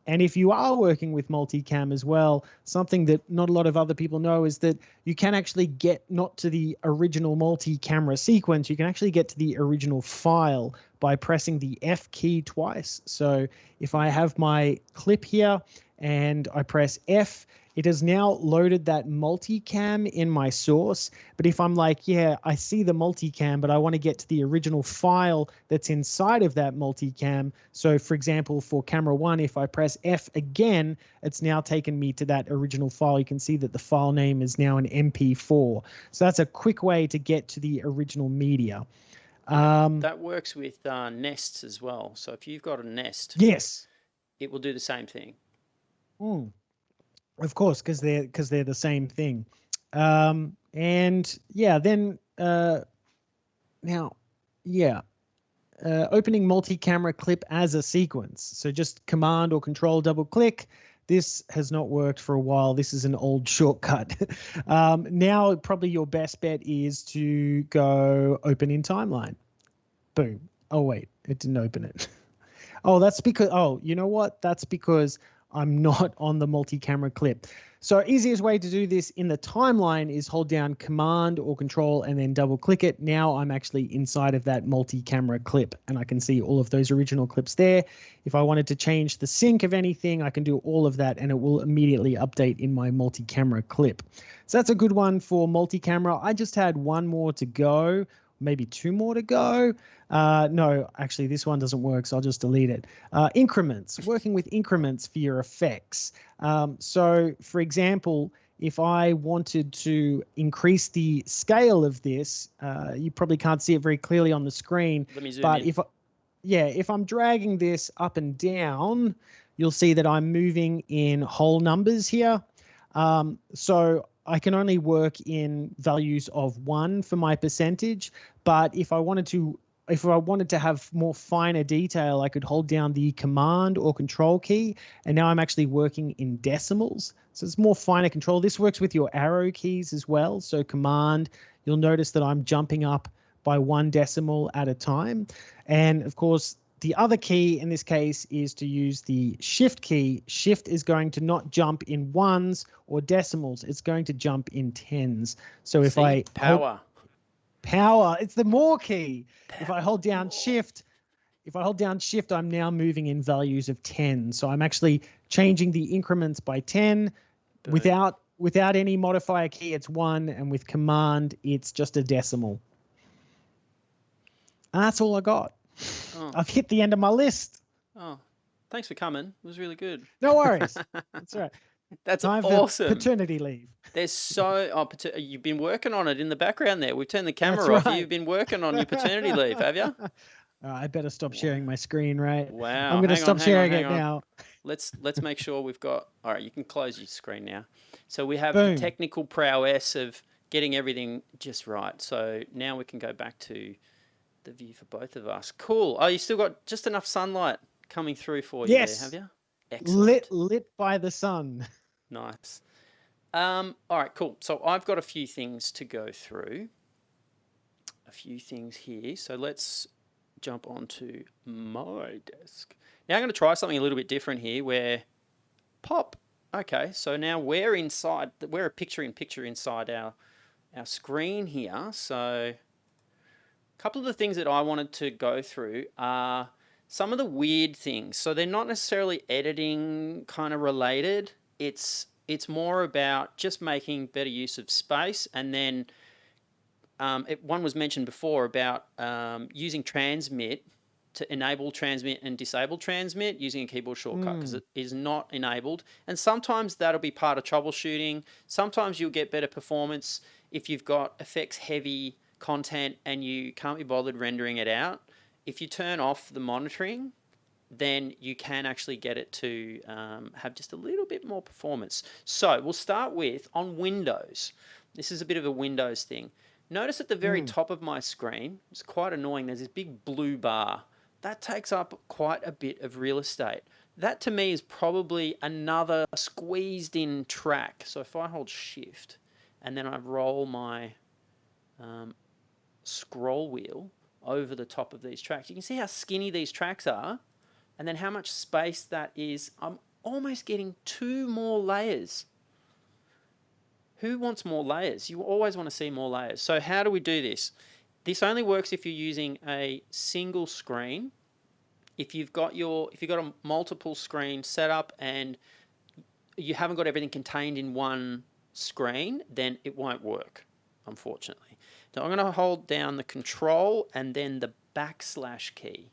And if you are working with multicam as well, something that not a lot of other people know is that you can actually get not to the original multi-camera sequence, you can actually get to the original file by pressing the F key twice. So if I have my clip here and I press F, it has now loaded that multicam in my source. But if I'm like, yeah, I see the multicam, but I want to get to the original file that's inside of that multicam. So for example, for camera 1, if I press F again, it's now taken me to that original file. You can see that the file name is now an MP4. So that's a quick way to get to the original media. That works with nests as well. So if you've got a nest, yes, it will do the same thing. Of course, because they're the same thing. And yeah, then opening multi-camera clip as a sequence. So just Command or Control double click. This has not worked for a while. This is an old shortcut. Now probably your best bet is to go open in timeline. Boom. Oh wait, it didn't open it. Oh, that's because, oh, you know what? That's because I'm not on the multi-camera clip. So easiest way to do this in the timeline is hold down Command or Control and then double click it. Now I'm actually inside of that multi-camera clip and I can see all of those original clips there. If I wanted to change the sync of anything, I can do all of that and it will immediately update in my multi-camera clip. So that's a good one for multi-camera. I just had 1 more to go, maybe 2 more to go. No, actually this one doesn't work, so I'll just delete it. Increments, working with increments for your effects. So for example, if I wanted to increase the scale of this, you probably can't see it very clearly on the screen. Let me zoom but in. if I'm dragging this up and down, you'll see that I'm moving in whole numbers here. So I can only work in values of 1 for my percentage, but if I wanted to have more finer detail, I could hold down the Command or Control key, and now I'm actually working in decimals. So it's more finer control. This works with your arrow keys as well. So Command, you'll notice that I'm jumping up by 1 decimal at a time. And of course, the other key in this case is to use the Shift key. Shift is going to not jump in 1s or decimals. It's going to jump in 10s. So if I power. power. It's the more key. If I hold down shift, I'm now moving in values of 10. So I'm actually changing the increments by 10 without any modifier key. It's 1, and with command, it's just a decimal. And that's all I got. Oh. I've hit the end of my list. Oh, thanks for coming. It was really good. No worries. That's all right. That's Time awesome. for paternity leave. There's you've been working on it in the background there. We've turned the camera off. Right. You've been working on your paternity leave, have you? I better stop sharing my screen, right? Wow. I'm going to stop sharing it now. Let's make sure we've got... All right, you can close your screen now. So we have Boom. the technical prowess of getting everything just right. So now we can go back to the view for both of us. Cool. Oh, you still got just enough sunlight coming through for you there, have you? Excellent. Lit by the sun. Nice. All right, cool. So I've got a few things to go through. A few things here. So let's jump onto my desk. Now I'm going to try something a little bit different here where pop. Okay, so now we're inside, we're a picture-in-picture inside our screen here. So a couple of the things that I wanted to go through are some of the weird things. So they're not necessarily editing kind of related. It's more about just making better use of space. And then one was mentioned before about using transmit to enable transmit and disable transmit using a keyboard shortcut because it is not enabled. And sometimes that'll be part of troubleshooting. Sometimes you'll get better performance if you've got effects heavy content and you can't be bothered rendering it out. If you turn off the monitoring, then you can actually get it to have just a little bit more performance. So we'll start with on Windows. This is a bit of a Windows thing. Notice at the very top of my screen, it's quite annoying, there's this big blue bar. That takes up quite a bit of real estate. That to me is probably another squeezed in track. So if I hold shift and then I roll my scroll wheel over the top of these tracks, you can see how skinny these tracks are and then how much space that is. I'm almost getting 2 more layers. Who wants more layers? You always want to see more layers. So how do we do this? This only works if you're using a single screen. If you've got a multiple screen setup and you haven't got everything contained in one screen, then it won't work, unfortunately. So I'm going to hold down the control and then the / key.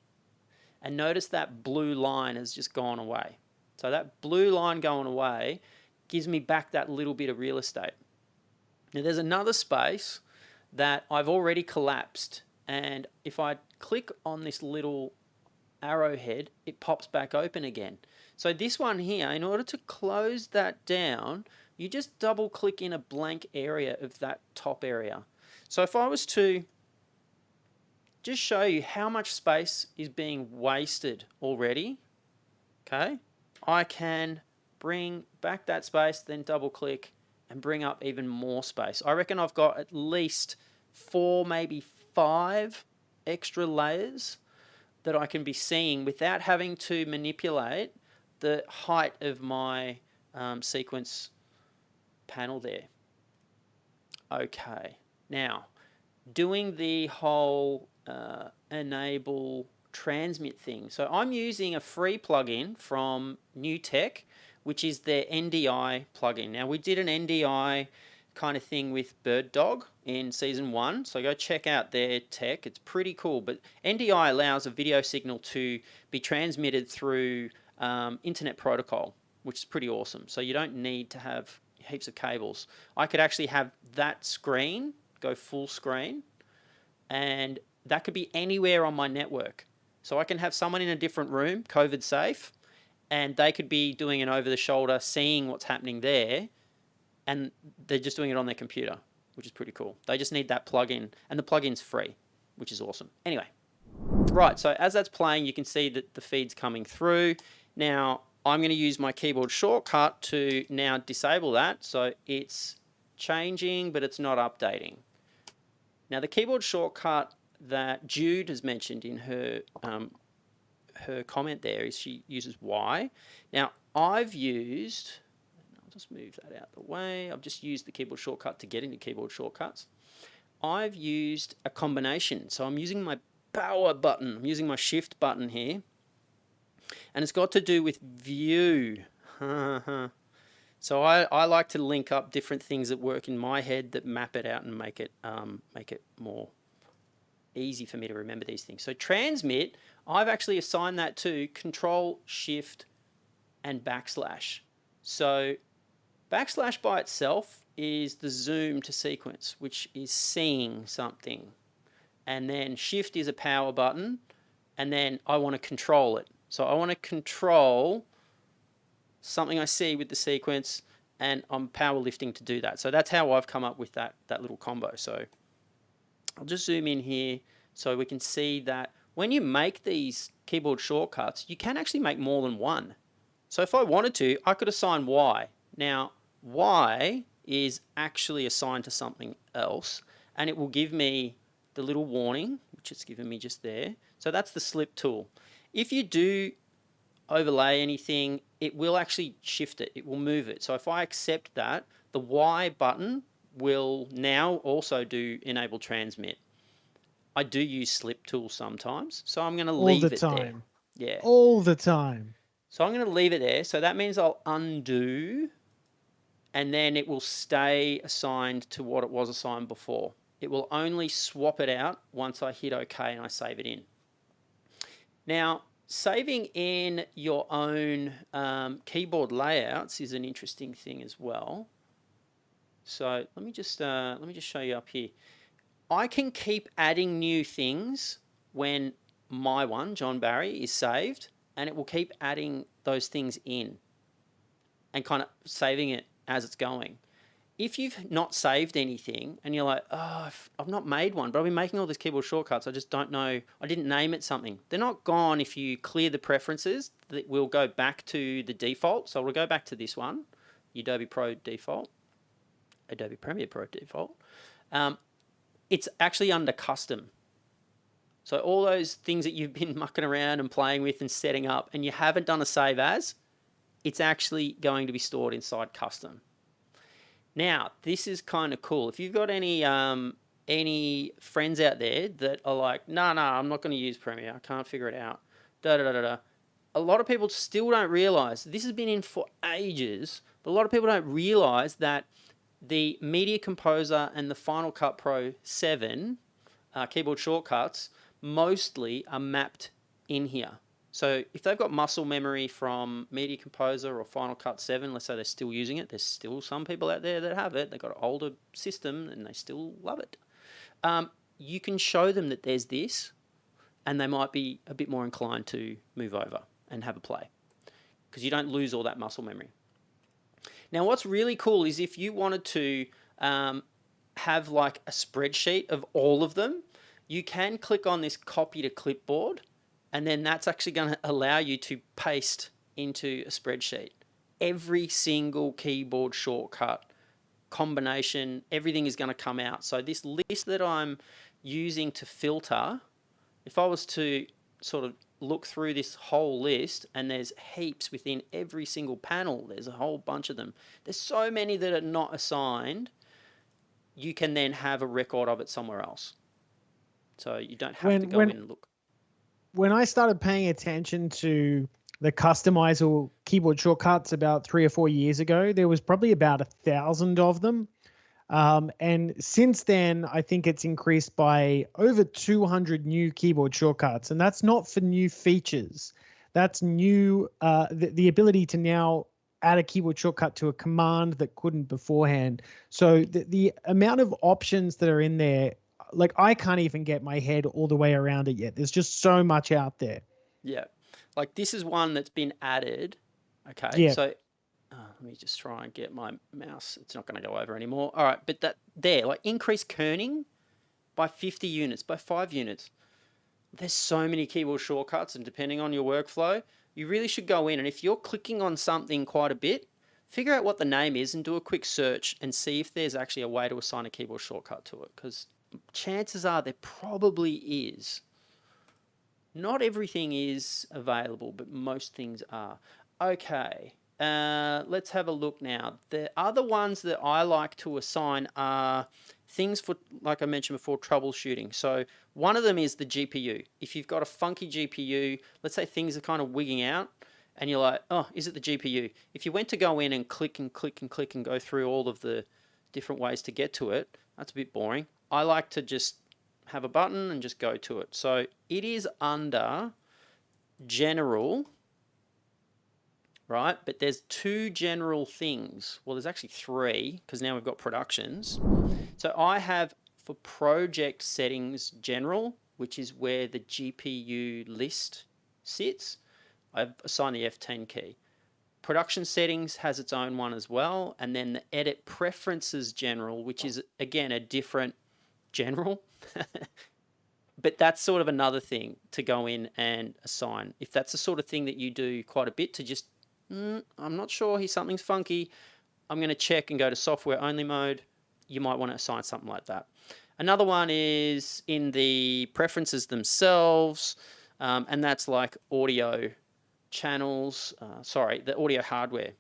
And notice that blue line has just gone away. So that blue line going away gives me back that little bit of real estate. Now there's another space that I've already collapsed, and if I click on this little arrowhead, it pops back open again. So this one here, in order to close that down, you just double click in a blank area of that top area. So if I was to just show you how much space is being wasted already, okay, I can bring back that space, then double click and bring up even more space. I reckon I've got at least 4, maybe 5 extra layers that I can be seeing without having to manipulate the height of my sequence panel there. Okay, now doing the whole enable transmit thing. So I'm using a free plugin from New Tech, which is their NDI plugin. Now we did an NDI kind of thing with Bird Dog in season 1, so go check out their tech. It's pretty cool. But NDI allows a video signal to be transmitted through internet protocol, which is pretty awesome. So you don't need to have heaps of cables. I could actually have that screen go full screen, and that could be anywhere on my network. So I can have someone in a different room, COVID safe, and they could be doing an over-the-shoulder, seeing what's happening there, and they're just doing it on their computer, which is pretty cool. They just need that plugin, and the plugin's free, which is awesome. Anyway, right, so as that's playing, you can see that the feed's coming through. Now, I'm going to use my keyboard shortcut to now disable that, so it's changing, but it's not updating. Now, the keyboard shortcut that Jude has mentioned in her comment there is she uses Y. Now, I've used, I'll just move that out of the way. I've just used the keyboard shortcut to get into keyboard shortcuts. I've used a combination. So I'm using my power button. I'm using my shift button here. And it's got to do with view. So I like to link up different things that work in my head that map it out and make it more easy for me to remember these things. So transmit, I've actually assigned that to Control, Shift, and backslash. So backslash by itself is the zoom to sequence, which is seeing something. And then shift is a power button, and then I want to control it. So I want to control something I see with the sequence, and I'm power lifting to do that. So that's how I've come up with that little combo. So I'll just zoom in here so we can see that when you make these keyboard shortcuts, you can actually make more than one. So if I wanted to, I could assign Y. Now, Y is actually assigned to something else, and it will give me the little warning, which it's given me just there. So that's the slip tool. If you do overlay anything, it will actually shift it. It will move it. So if I accept that, the Y button will now also do enable transmit. I do use slip tool sometimes, so I'm going to leave it there. Yeah. All the time. So I'm going to leave it there. So that means I'll undo, and then it will stay assigned to what it was assigned before. It will only swap it out once I hit OK and I save it in. Now, saving in your own keyboard layouts is an interesting thing as well. So let me just show you up here. I can keep adding new things when my one, Jon Barrie, is saved, and it will keep adding those things in and kind of saving it as it's going. If you've not saved anything and you're like, oh, I've not made one, but I've been making all these keyboard shortcuts, I just don't know, I didn't name it something. They're not gone if you clear the preferences. We'll go back to the default. So we'll go back to this one, Adobe Pro default, Adobe Premiere Pro default. It's actually under custom. So all those things that you've been mucking around and playing with and setting up and you haven't done a save as, it's actually going to be stored inside custom. Now, this is kind of cool. If you've got any friends out there that are like, no, I'm not going to use Premiere, I can't figure it out, a lot of people still don't realize, this has been in for ages, but a lot of people don't realize that the Media Composer and the Final Cut Pro 7 keyboard shortcuts mostly are mapped in here. So if they've got muscle memory from Media Composer or Final Cut 7, let's say they're still using it, there's still some people out there that have it, they've got an older system and they still love it. You can show them that there's this and they might be a bit more inclined to move over and have a play because you don't lose all that muscle memory. Now what's really cool is if you wanted to have like a spreadsheet of all of them, you can click on this copy to clipboard, and then that's actually going to allow you to paste into a spreadsheet. Every single keyboard shortcut combination, everything is going to come out. So this list that I'm using to filter, if I was to sort of look through this whole list, and there's heaps within every single panel, there's a whole bunch of them. There's so many that are not assigned, you can then have a record of it somewhere else. So you don't have to go in and look. When I started paying attention to the customizable keyboard shortcuts about 3 or 4 years ago, there was probably about 1,000 of them. And since then, I think it's increased by over 200 new keyboard shortcuts. And that's not for new features. That's new, the ability to now add a keyboard shortcut to a command that couldn't beforehand. So the amount of options that are in there, like I can't even get my head all the way around it yet. There's just so much out there. Yeah. Like this is one that's been added. Okay. Yeah. So let me just try and get my mouse. It's not going to go over anymore. All right. But that there, like increase kerning by 50 units, by 5 units. There's so many keyboard shortcuts, and depending on your workflow, you really should go in. And if you're clicking on something quite a bit, figure out what the name is and do a quick search and see if there's actually a way to assign a keyboard shortcut to it. Because chances are there probably is. Not everything is available, but most things are. Okay. let's have a look now. The other ones that I like to assign are things for, like I mentioned before, troubleshooting. So one of them is the GPU. If you've got a funky GPU, let's say things are kind of wigging out, and you're like, oh, is it the GPU? If you went to go in and click and click and click and go through all of the different ways to get to it, that's a bit boring. I like to just have a button and just go to it. So it is under general, right? But there's two general things. Well, there's actually three, because now we've got productions. So I have for project settings general, which is where the GPU list sits. I've assigned the F10 key. Production settings has its own one as well. And then the edit preferences general, which is again a different general. But that's sort of another thing to go in and assign. If that's the sort of thing that you do quite a bit to just, I'm not sure, something's funky, I'm going to check and go to software only mode, you might want to assign something like that. Another one is in the preferences themselves, and that's like audio channels, the audio hardware.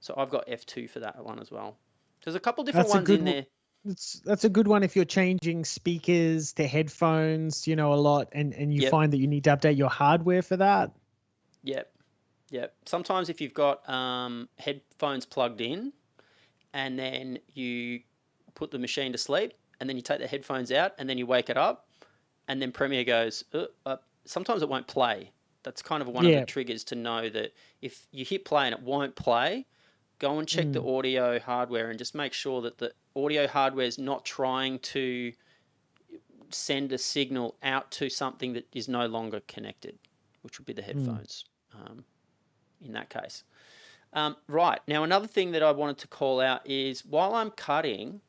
So I've got F2 for that one as well. There's a couple different ones in there. That's a good one if you're changing speakers to headphones, a lot, and you find that you need to update your hardware for that. Yep. Sometimes if you've got headphones plugged in and then you put the machine to sleep and then you take the headphones out and then you wake it up and then Premiere goes, sometimes it won't play. That's kind of one of the triggers to know that if you hit play and it won't play, go and check the audio hardware and just make sure that the audio hardware is not trying to send a signal out to something that is no longer connected, which would be the headphones in that case. Right, now another thing that I wanted to call out is while I'm cutting,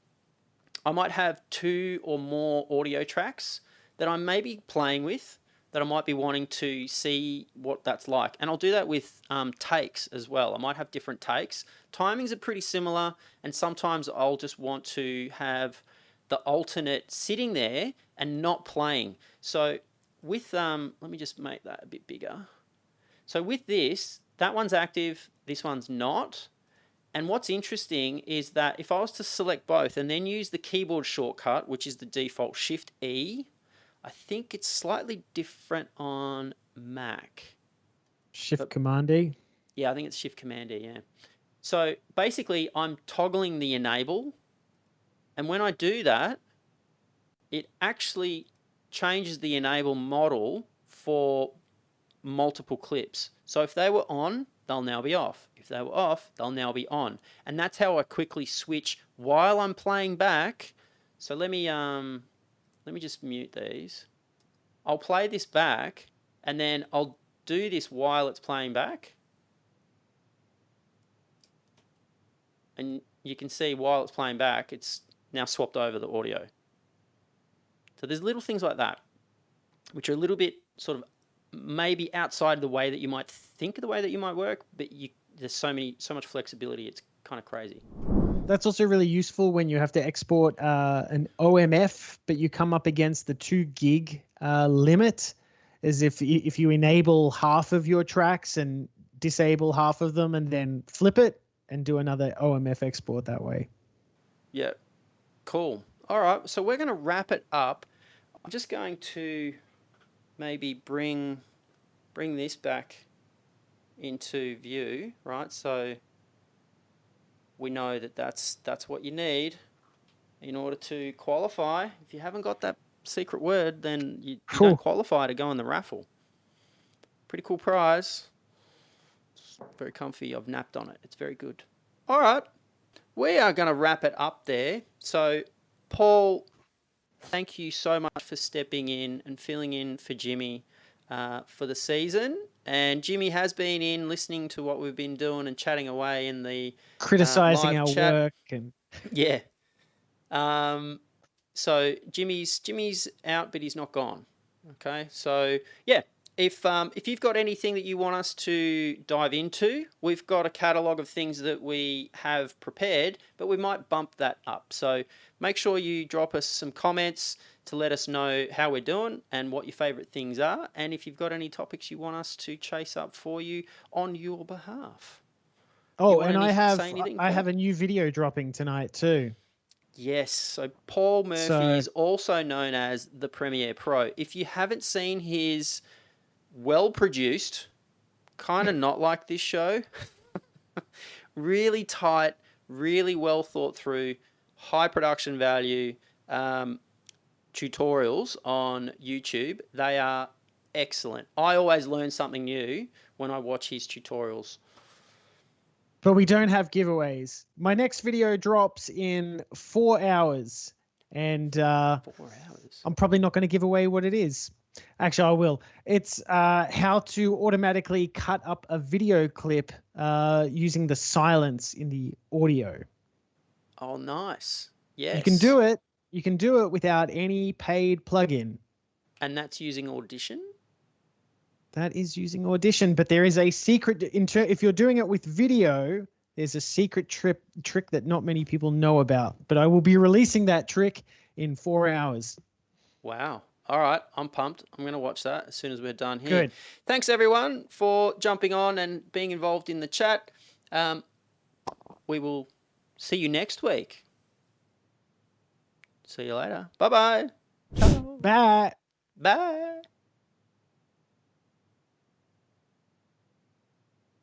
I might have 2 or more audio tracks that I'm maybe playing with, that I might be wanting to see what that's like. And I'll do that with takes as well. I might have different takes. Timings are pretty similar, and sometimes I'll just want to have the alternate sitting there and not playing. So with, let me just make that a bit bigger. So with this, that one's active, this one's not. And what's interesting is that if I was to select both and then use the keyboard shortcut, which is the default Shift-E, I think it's slightly different on Mac. Shift-Command-E? Yeah, I think it's Shift-Command-E, yeah. So basically, I'm toggling the enable, and when I do that, it actually changes the enable model for multiple clips. So if they were on, they'll now be off. If they were off, they'll now be on. And that's how I quickly switch while I'm playing back. So let me just mute these. I'll play this back, and then I'll do this while it's playing back. And you can see while it's playing back, it's now swapped over the audio. So there's little things like that, which are a little bit sort of maybe outside the way that you might think of the way that you might work, but there's so much flexibility, it's kind of crazy. That's also really useful when you have to export an OMF, but you come up against the 2 gig limit, as if you enable half of your tracks and disable half of them and then flip it and do another OMF export that way. Yeah, cool. All right, so we're going to wrap it up. I'm just going to maybe bring this back into view, right? So we know that that's what you need in order to qualify. If you haven't got that secret word, then you don't qualify to go in the raffle. Pretty cool prize. It's very comfy. I've napped on it. It's very good. All right. We are going to wrap it up there. So, Paul, thank you so much for stepping in and filling in for Jimmy for the season. And Jimmy has been in listening to what we've been doing and chatting away in the criticizing live our chat. work and yeah. So Jimmy's out, but he's not gone. Okay. So yeah, if you've got anything that you want us to dive into, we've got a catalogue of things that we have prepared, but we might bump that up. So make sure you drop us some comments to let us know how we're doing and what your favourite things are, and if you've got any topics you want us to chase up for you on your behalf. Oh, want and any- I say anything, have Paul? a new video dropping tonight too. Yes, so Paul Murphy So- is also known as the Premiere Pro. If you haven't seen his well-produced, kind of not like this show, really tight, really well thought through, high production value tutorials on YouTube, they are excellent. I always learn something new when I watch his tutorials. But we don't have giveaways. My next video drops in 4 hours, and 4 hours. I'm probably not going to give away what it is. Actually, I will. It's how to automatically cut up a video clip using the silence in the audio. Oh, nice. Yes. You can do it. You can do it without any paid plugin. And that's using Audition? That is using Audition, but there is a secret. If you're doing it with video, there's a secret trick that not many people know about. But I will be releasing that trick in 4 hours. Wow. All right. I'm pumped. I'm going to watch that as soon as we're done here. Good. Thanks, everyone, for jumping on and being involved in the chat. We will see you next week. See you later. Bye-bye. Ciao. Bye. Bye.